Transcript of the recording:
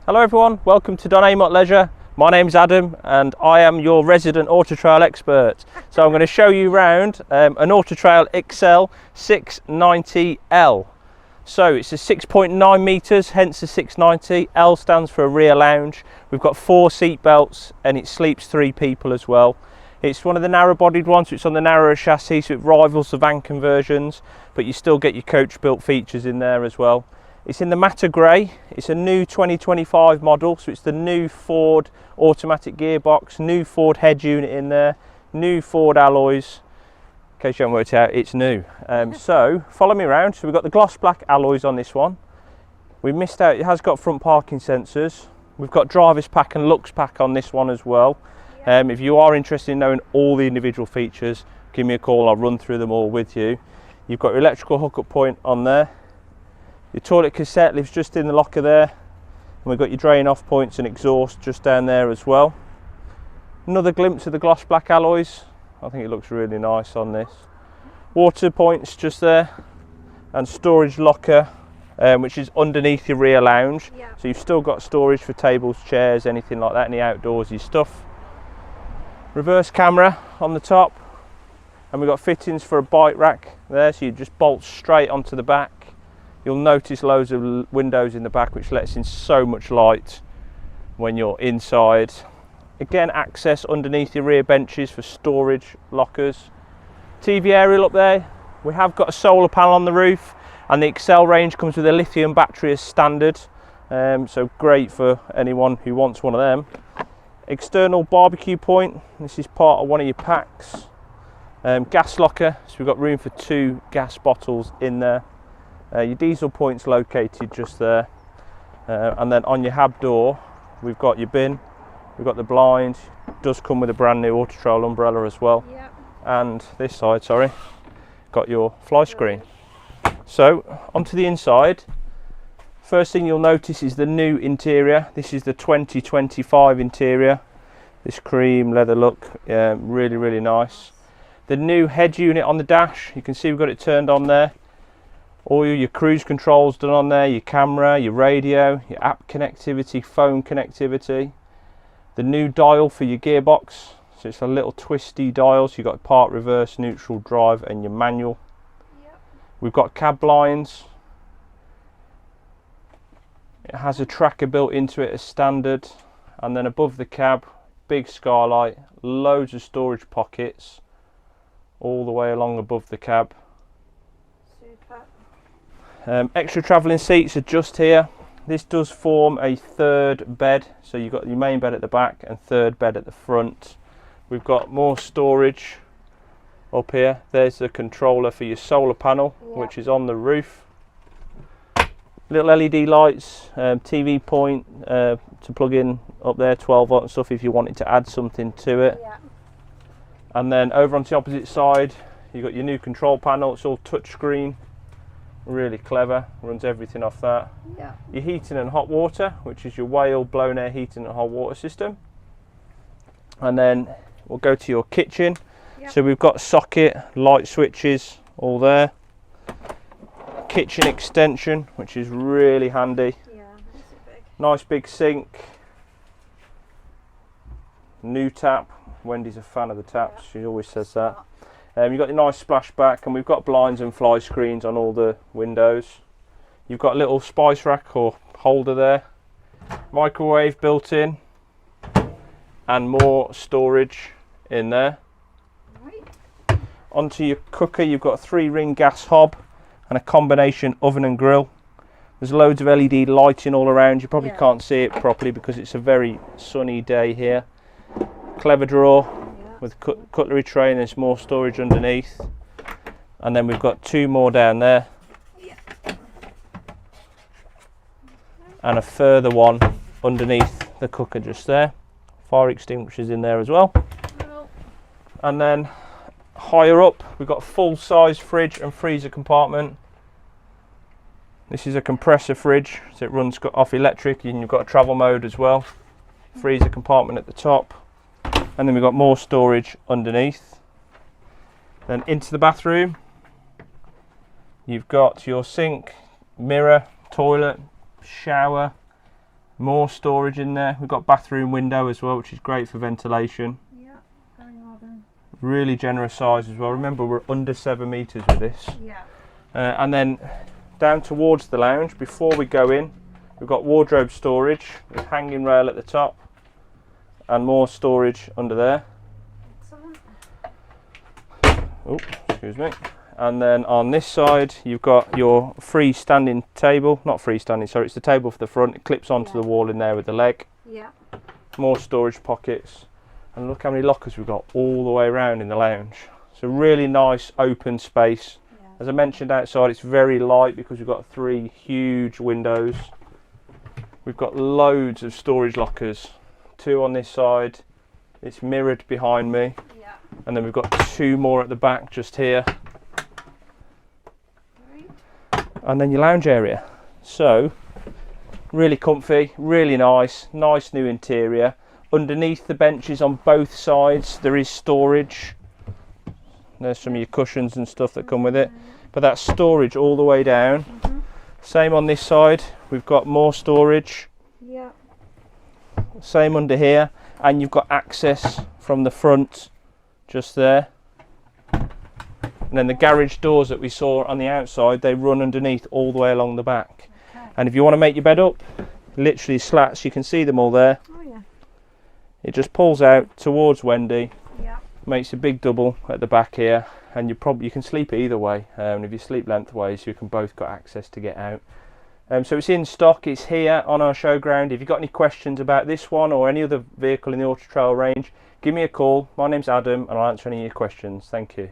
Hello everyone, welcome to Don Amott Leisure. My name's Adam and I am your resident auto trail expert. So I'm going to show you around an Auto Trail XL 690L. So it's a 6.9 metres, hence the 690. L stands for a rear lounge. We've got 4 seat belts and it sleeps 3 people as well. It's one of the narrow bodied ones, so it's on the narrower chassis, so it rivals the van conversions, but you still get your coach built features in there as well. It's in the matte grey. It's a new 2025 model, so it's the new Ford automatic gearbox, new Ford head unit in there, new Ford alloys. In case you haven't worked out, it's new. So follow me around. So we've got the gloss black alloys on this one. We missed out, it has got front parking sensors. We've got driver's pack and looks pack on this one as well. If you are interested in knowing all the individual features, give me a call, I'll run through them all with you. You've got your electrical hookup point on there. Your toilet cassette lives just in the locker there, and we've got your drain off points and exhaust just down there as well. Another glimpse of the gloss black alloys. I think it looks really nice on this. Water points just there, and storage locker, which is underneath your rear lounge. So you've still got storage for tables, chairs, anything like that, any outdoorsy stuff. Reverse camera on the top, and we've got fittings for a bike rack there, so you just bolt straight onto the back. You'll notice loads of windows in the back which lets in so much light when you're inside. Again, access underneath your rear benches for storage lockers. TV aerial up there. We have got a solar panel on the roof, and the XL range comes with a lithium battery as standard, so great for anyone who wants one of them. External barbecue point. This is part of one of your packs. Gas locker, so we've got room for 2 gas bottles in there. Your diesel point's located just there, and then on your hab door we've got your bin, we've got the blind. It does come with a brand new Auto Trail umbrella as well. And this side, sorry, got your fly screen. So onto the inside. First thing you'll notice is the new interior. This is the 2025 interior, this cream leather look, really nice. The new head unit on the dash, you can see we've got it turned on there. All your cruise controls done on there, your camera, your radio, your app connectivity, phone connectivity. The new dial for your gearbox, so it's a little twisty dial, so you've got park, reverse, neutral, drive and your manual. We've got cab blinds. It has a tracker built into it as standard, and then above the cab, big skylight, loads of storage pockets all the way along above the cab. Extra travelling seats are just here. This does form a 3rd bed, so you've got your main bed at the back and 3rd bed at the front. We've got more storage up here. There's the controller for your solar panel, which is on the roof. Little LED lights, TV point to plug in up there, 12 volt and stuff if you wanted to add something to it. And then over on the opposite side, you've got your new control panel. It's all touchscreen. Really clever, runs everything off that. Your heating and hot water, which is your Whale blown air heating and hot water system. And then we'll go to your kitchen. So we've got socket, light switches, all there. Kitchen extension, which is really handy. Nice big sink. New tap. Wendy's a fan of the taps, she always says that. You've got your nice splashback, and we've got blinds and fly screens on all the windows. You've got a little spice rack or holder there, microwave built in, and more storage in there. Onto your cooker, you've got a 3-ring gas hob and a combination oven and grill. There's loads of LED lighting all around. You probably can't see it properly because it's a very sunny day here. Clever drawer with cutlery tray, and there's more storage underneath, and then we've got 2 more down there, and a further one underneath the cooker just there. Fire extinguishers in there as well. And then higher up we've got a full-size fridge and freezer compartment. This is a compressor fridge, so it runs off electric, and you've got a travel mode as well. Freezer compartment at the top. And then we've got more storage underneath. Then into the bathroom, you've got your sink, mirror, toilet, shower, More storage in there. We've got bathroom window as well, which is great for ventilation. Yeah, very modern. Really generous size as well. Remember, we're under 7 metres with this. Yeah. And then down towards the lounge, before we go in, we've got wardrobe storage with hanging rail at the top and more storage under there. Excellent. Oh, excuse me. And then on this side, you've got your freestanding table. Not freestanding, sorry, it's the table for the front. It clips onto the wall in there with the leg. Yeah. More storage pockets. And look how many lockers we've got all the way around in the lounge. It's a really nice open space. Yeah. As I mentioned outside, it's very light because we've got 3 huge windows. We've got loads of storage lockers. 2 on this side. It's mirrored behind me. Yeah. And then we've got 2 more at the back just here. And then your lounge area. So really comfy, really nice new interior. Underneath the benches on both sides there is storage. There's some of your cushions and stuff that come with it, but that's storage all the way down. Same on this side, we've got more storage. Yeah. Same under here, and you've got access from the front just there. And then the garage doors that we saw on the outside, they run underneath all the way along the back. Okay. And if you want to make your bed up, literally slats, you can see them all there. Oh yeah. It just pulls out towards Wendy, Yeah. makes a big double at the back here, and you can sleep either way. And if you sleep lengthways, you can both got access to get out. So it's in stock, it's here on our showground. If you've got any questions about this one or any other vehicle in the Auto Trail range, give me a call. My name's Adam and I'll answer any of your questions. Thank you.